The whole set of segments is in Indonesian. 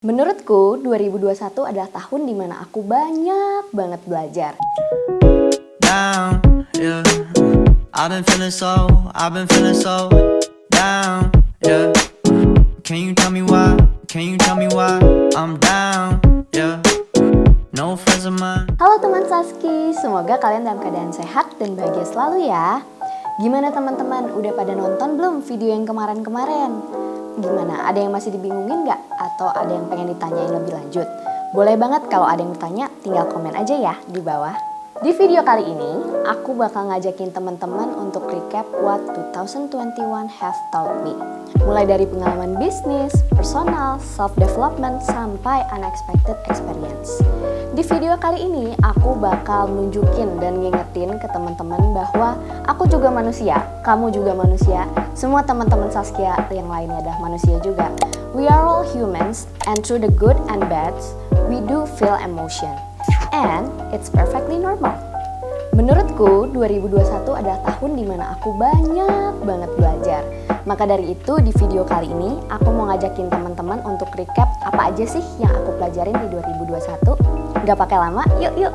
Menurutku 2021 adalah tahun dimana aku banyak banget belajar. Down, yeah. I've been feeling so down, yeah. Can you tell me why? I'm down, yeah. No friends of mine. Halo teman Saski, semoga kalian dalam keadaan sehat dan bahagia selalu ya. Gimana teman-teman, udah pada nonton belum video yang kemarin-kemarin? Gimana, ada yang masih dibingungin gak? Atau ada yang pengen ditanyain lebih lanjut? Boleh banget kalau ada yang bertanya, tinggal komen aja ya di bawah. Di video kali ini, aku bakal ngajakin teman-teman untuk recap what 2021 have taught me. Mulai dari pengalaman bisnis, personal, self-development, sampai unexpected experience. Di video kali ini, aku bakal nunjukin dan ngingetin ke teman-teman bahwa aku juga manusia, kamu juga manusia, semua teman-teman Saskia yang lainnya adalah manusia juga. We are all humans, and through the good and bad, we do feel emotion. And it's perfectly normal. Menurutku 2021 adalah tahun dimana aku banyak banget belajar. Maka dari itu di video kali ini aku mau ngajakin teman-teman untuk recap apa aja sih yang aku pelajarin di 2021. Gak pakai lama, yuk.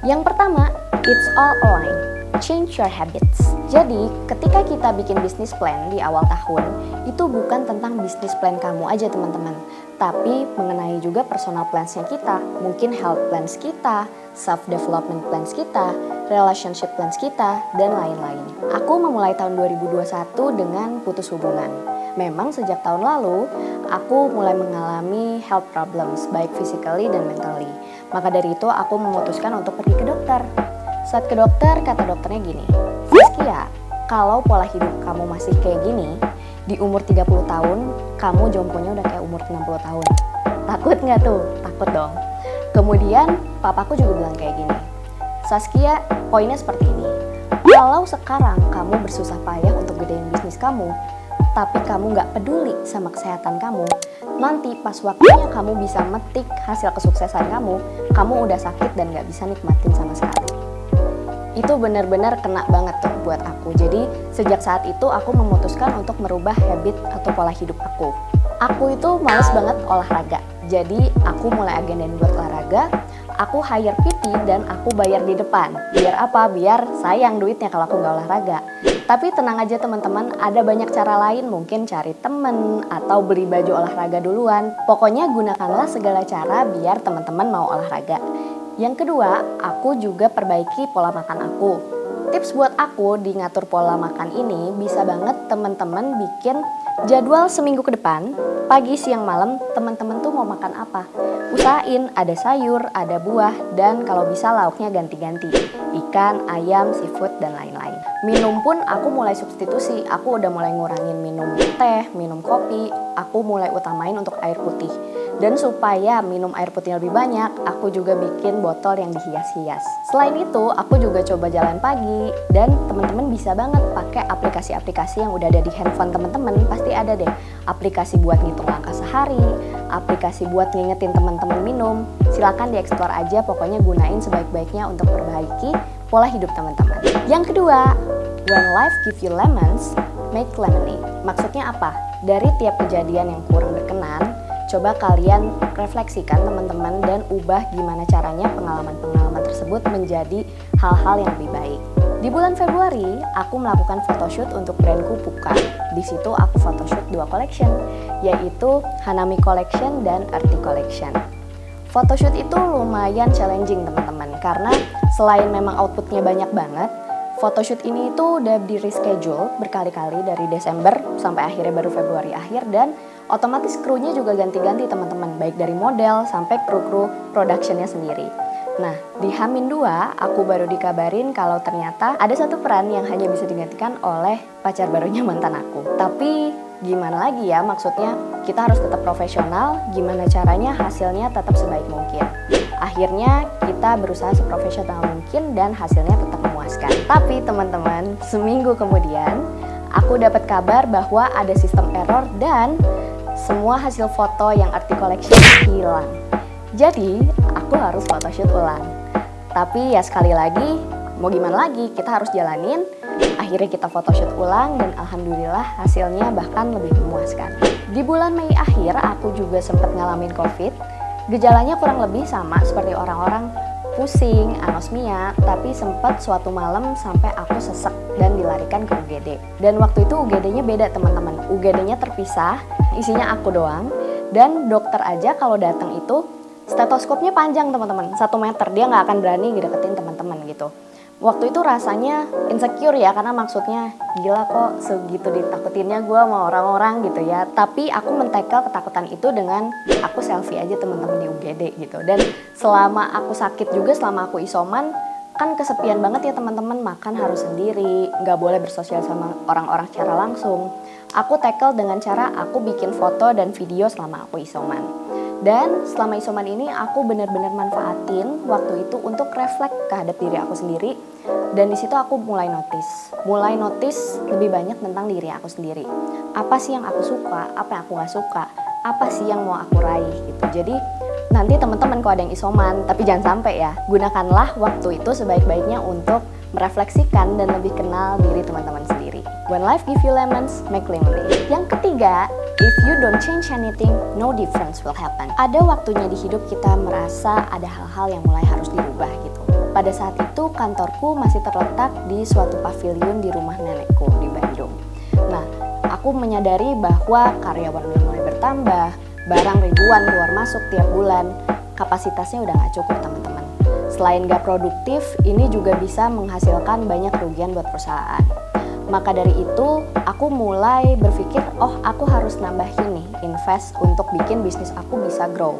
Yang pertama, it's all aligned. Change your habits. Jadi, ketika kita bikin business plan di awal tahun, itu bukan tentang business plan kamu aja teman-teman, tapi mengenai juga personal plans-nya kita, mungkin health plans kita, self-development plans kita, relationship plans kita, dan lain-lain. Aku memulai tahun 2021 dengan putus hubungan. Memang sejak tahun lalu, aku mulai mengalami health problems, baik physically dan mentally. Maka dari itu, aku memutuskan untuk pergi ke dokter. Saat ke dokter, kata dokternya gini, Saskia, kalau pola hidup kamu masih kayak gini, di umur 30 tahun, kamu jomponya udah kayak umur 60 tahun. Takut nggak tuh? Takut dong. Kemudian, papaku juga bilang kayak gini, Saskia, poinnya seperti ini. Kalau sekarang kamu bersusah payah untuk gedein bisnis kamu, tapi kamu nggak peduli sama kesehatan kamu, nanti pas waktunya kamu bisa metik hasil kesuksesan kamu udah sakit dan nggak bisa nikmatin sama sekali. Itu benar-benar kena banget tuh buat aku. Jadi sejak saat itu aku memutuskan untuk merubah habit atau pola hidup aku. Aku itu males banget olahraga. Jadi aku mulai agendain buat olahraga. Aku hire PT dan aku bayar di depan. Biar apa? Biar sayang duitnya kalau aku nggak olahraga. Tapi tenang aja teman-teman, ada banyak cara lain. Mungkin cari temen atau beli baju olahraga duluan. Pokoknya gunakanlah segala cara biar teman-teman mau olahraga. Yang kedua, aku juga perbaiki pola makan aku. Tips buat aku di ngatur pola makan ini bisa banget teman-teman bikin jadwal seminggu ke depan, pagi, siang, malam, teman-teman tuh mau makan apa. Usahain ada sayur, ada buah, dan kalau bisa lauknya ganti-ganti. Ikan, ayam, seafood, dan lain-lain. Minum pun aku mulai substitusi, aku udah mulai ngurangin minum teh, minum kopi, aku mulai utamain untuk air putih. Dan supaya minum air putih lebih banyak, aku juga bikin botol yang dihias-hias. Selain itu, aku juga coba jalan pagi. Dan teman-teman bisa banget pakai aplikasi-aplikasi yang udah ada di handphone teman-teman. Pasti ada deh aplikasi buat ngitung langkah sehari, aplikasi buat ngingetin teman-teman minum. Silakan dieksplor aja, pokoknya gunain sebaik-baiknya untuk perbaiki pola hidup teman-teman. Yang kedua, when life give you lemons, make lemonade. Maksudnya apa? Dari tiap kejadian yang kurang berkenan, coba kalian refleksikan teman-teman dan ubah gimana caranya pengalaman-pengalaman tersebut menjadi hal-hal yang lebih baik. Di bulan Februari, aku melakukan photoshoot untuk brandku Puka. Di situ aku photoshoot 2 collection, yaitu Hanami Collection dan Earthy Collection. Photoshoot itu lumayan challenging teman-teman, karena selain memang outputnya banyak banget, photoshoot ini itu udah di reschedule berkali-kali dari Desember sampai akhirnya baru Februari akhir, dan otomatis krunya juga ganti-ganti teman-teman, baik dari model sampai kru-kru productionnya sendiri. Nah, di H-2 aku baru dikabarin kalau ternyata ada satu peran yang hanya bisa digantikan oleh pacar barunya mantan aku. Tapi gimana lagi ya, maksudnya kita harus tetap profesional, gimana caranya hasilnya tetap sebaik mungkin. Akhirnya kita berusaha seprofesional mungkin dan hasilnya tetap memuaskan. Tapi teman-teman, seminggu kemudian aku dapat kabar bahwa ada sistem error dan semua hasil foto yang Earthy Collection hilang. Jadi, aku harus photoshoot ulang. Tapi ya sekali lagi, mau gimana lagi, kita harus jalanin. Akhirnya kita photoshoot ulang dan alhamdulillah hasilnya bahkan lebih memuaskan. Di bulan Mei akhir aku juga sempat ngalamin COVID. Gejalanya kurang lebih sama seperti orang-orang, pusing, anosmia, tapi sempat suatu malam sampai aku sesek dan dilarikan ke UGD. Dan waktu itu UGD-nya beda teman-teman, UGD-nya terpisah, isinya aku doang. Dan dokter aja kalau datang itu stetoskopnya panjang teman-teman, 1 meter, dia nggak akan berani ngedeketin teman-teman gitu. Waktu itu rasanya insecure ya, karena maksudnya gila kok segitu ditakutinnya gue sama orang-orang gitu ya. Tapi aku mentekel ketakutan itu dengan aku selfie aja teman-teman di UGD gitu. Dan selama aku sakit juga, selama aku isoman, kan kesepian banget ya teman-teman, makan harus sendiri, nggak boleh bersosial sama orang-orang secara langsung. Aku tackle dengan cara aku bikin foto dan video selama aku isoman. Dan selama isoman ini aku benar-benar manfaatin waktu itu untuk refleks kehadap diri aku sendiri. Dan di situ aku mulai notice lebih banyak tentang diri aku sendiri. Apa sih yang aku suka, apa yang aku gak suka, apa sih yang mau aku raih gitu. Jadi nanti teman-teman kalau ada yang isoman, tapi jangan sampai ya, gunakanlah waktu itu sebaik-baiknya untuk merefleksikan dan lebih kenal diri teman-teman sendiri. When life give you lemons, make lemonade. Yang ketiga, if you don't change anything, no difference will happen. Ada waktunya di hidup kita merasa ada hal-hal yang mulai harus dirubah gitu. Pada saat itu kantorku masih terletak di suatu pavilion di rumah nenekku di Bandung. Nah, aku menyadari bahwa karyawan udah mulai bertambah, barang ribuan keluar masuk tiap bulan, kapasitasnya udah gak cukup teman-teman. Selain gak produktif, ini juga bisa menghasilkan banyak kerugian buat perusahaan. Maka dari itu, aku mulai berpikir, aku harus nambahin nih, invest untuk bikin bisnis aku bisa grow.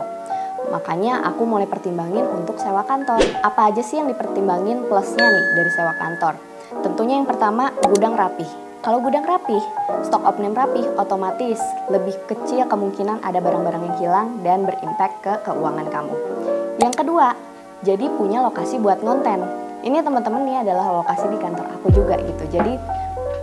Makanya aku mulai pertimbangin untuk sewa kantor. Apa aja sih yang dipertimbangin plusnya nih dari sewa kantor? Tentunya yang pertama, gudang rapih. Kalau gudang rapih, stok opening rapih, otomatis lebih kecil kemungkinan ada barang-barang yang hilang dan berimpact ke keuangan kamu. Yang kedua, jadi punya lokasi buat ngonten. Ini teman-teman nih adalah lokasi di kantor aku juga gitu. Jadi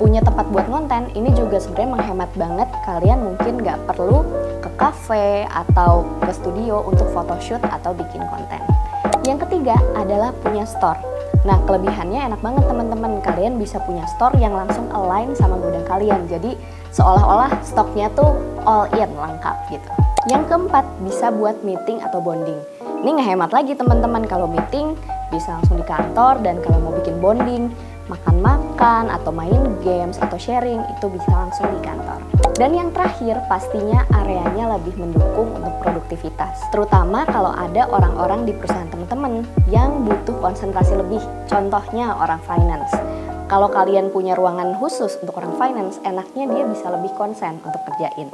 punya tempat buat ngonten ini juga sebenarnya menghemat banget. Kalian mungkin nggak perlu ke cafe atau ke studio untuk photoshoot atau bikin konten. Yang ketiga adalah punya store. Nah kelebihannya enak banget teman-teman. Kalian bisa punya store yang langsung align sama gudang kalian. Jadi seolah-olah stoknya tuh all in, lengkap gitu. Yang keempat, bisa buat meeting atau bonding. Ini ngehemat lagi teman-teman, kalau meeting bisa langsung di kantor, dan kalau mau bikin bonding, makan-makan atau main games atau sharing itu bisa langsung di kantor. Dan yang terakhir pastinya areanya lebih mendukung untuk produktivitas. Terutama kalau ada orang-orang di perusahaan teman-teman yang butuh konsentrasi lebih. Contohnya orang finance. Kalau kalian punya ruangan khusus untuk orang finance, enaknya dia bisa lebih konsen untuk kerjain.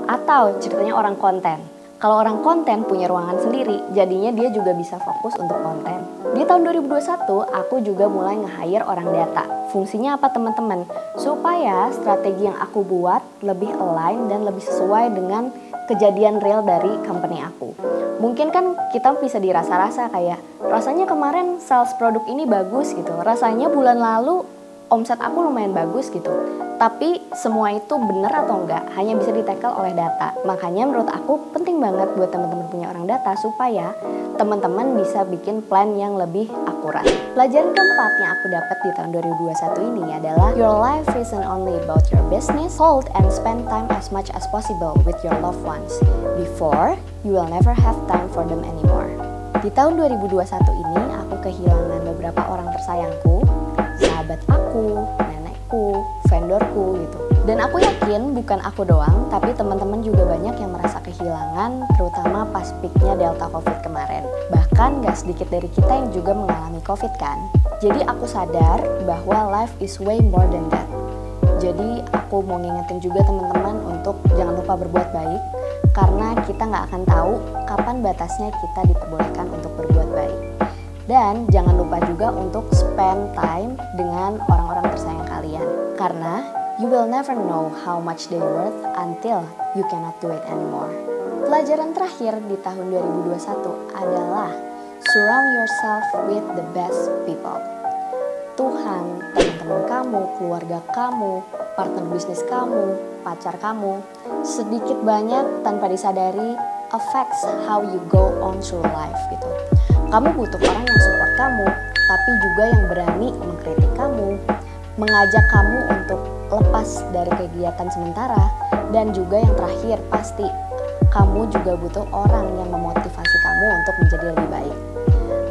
Atau ceritanya orang konten. Kalau orang konten punya ruangan sendiri, jadinya dia juga bisa fokus untuk konten. Di tahun 2021, aku juga mulai nge-hire orang data. Fungsinya apa teman-teman? Supaya strategi yang aku buat lebih align dan lebih sesuai dengan kejadian real dari company aku. Mungkin kan kita bisa dirasa-rasa kayak, rasanya kemarin sales produk ini bagus gitu. Rasanya bulan lalu omset aku lumayan bagus gitu. Tapi semua itu benar atau enggak hanya bisa di-tackle oleh data. Makanya menurut aku penting banget buat teman-teman punya orang data supaya teman-teman bisa bikin plan yang lebih akurat. Pelajaran keempat yang aku dapat di tahun 2021 ini adalah your life isn't only about your business. Hold and spend time as much as possible with your loved ones. Before, you will never have time for them anymore. Di tahun 2021 ini aku kehilangan beberapa orang tersayangku, sahabat aku, nenekku, vendorku gitu. Dan aku yakin bukan aku doang, tapi teman-teman juga banyak yang merasa kehilangan, terutama pas peaknya Delta COVID kemarin. Bahkan gak sedikit dari kita yang juga mengalami COVID kan. Jadi aku sadar bahwa life is way more than that. Jadi aku mau ngingetin juga teman-teman untuk jangan lupa berbuat baik, karena kita gak akan tahu kapan batasnya kita diperbolehkan untuk berbuat baik. Dan jangan lupa juga untuk spend time dengan orang-orang tersayang kalian. Karena you will never know how much they worth until you cannot do it anymore. Pelajaran terakhir di tahun 2021 adalah surround yourself with the best people. Tuhan, teman-teman kamu, keluarga kamu, partner bisnis kamu, pacar kamu, sedikit banyak tanpa disadari affects how you go on through life gitu. Kamu butuh orang yang support kamu, tapi juga yang berani mengkritik kamu, mengajak kamu untuk lepas dari kegiatan sementara, dan juga yang terakhir pasti kamu juga butuh orang yang memotivasi kamu untuk menjadi lebih baik.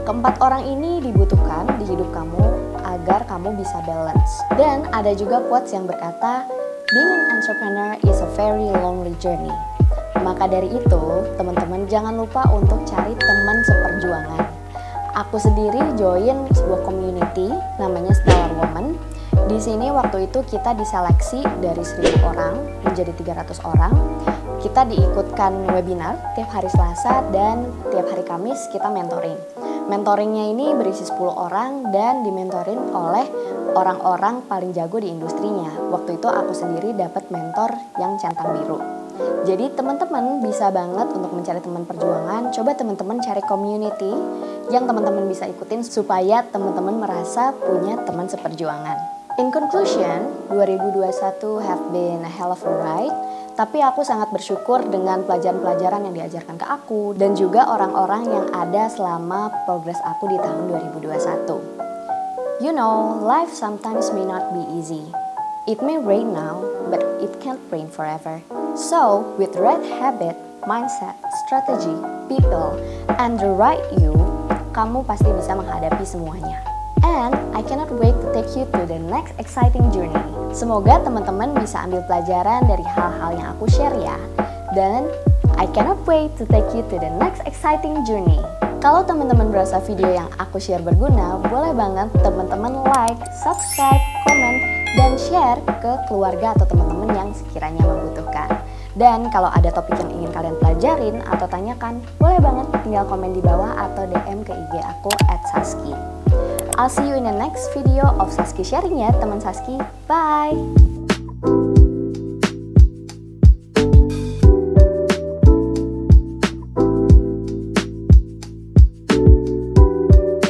Keempat orang ini dibutuhkan di hidup kamu agar kamu bisa balance. Dan ada juga quotes yang berkata, being an entrepreneur is a very lonely journey. Maka dari itu, teman-teman jangan lupa untuk cari teman seperjuangan. Aku sendiri join sebuah community namanya Stellar Woman. Di sini waktu itu kita diseleksi dari 1000 orang menjadi 300 orang. Kita diikutkan webinar tiap hari Selasa dan tiap hari Kamis kita mentoring. Mentoringnya ini berisi 10 orang dan dimentorin oleh orang-orang paling jago di industrinya. Waktu itu aku sendiri dapat mentor yang centang biru. Jadi teman-teman bisa banget untuk mencari teman perjuangan. Coba teman-teman cari community yang teman-teman bisa ikutin supaya teman-teman merasa punya teman seperjuangan. In conclusion, 2021 have been a hell of a ride. Tapi aku sangat bersyukur dengan pelajaran-pelajaran yang diajarkan ke aku dan juga orang-orang yang ada selama progres aku di tahun 2021. You know, life sometimes may not be easy. It may rain now, but it can't rain forever. So, with the right habit, mindset, strategy, people, and the right you, kamu pasti bisa menghadapi semuanya. And I cannot wait to take you to the next exciting journey. Semoga teman-teman bisa ambil pelajaran dari hal-hal yang aku share ya. Dan I cannot wait to take you to the next exciting journey. Kalau teman-teman berasa video yang aku share berguna, boleh banget teman-teman like, subscribe, komen, dan share ke keluarga atau teman-teman yang sekiranya membutuhkan. Dan kalau ada topik yang ingin kalian pelajarin atau tanyakan, boleh banget tinggal komen di bawah atau DM ke IG aku @saski. I'll see you in the next video of Saski Sharing ya teman Saski. Bye!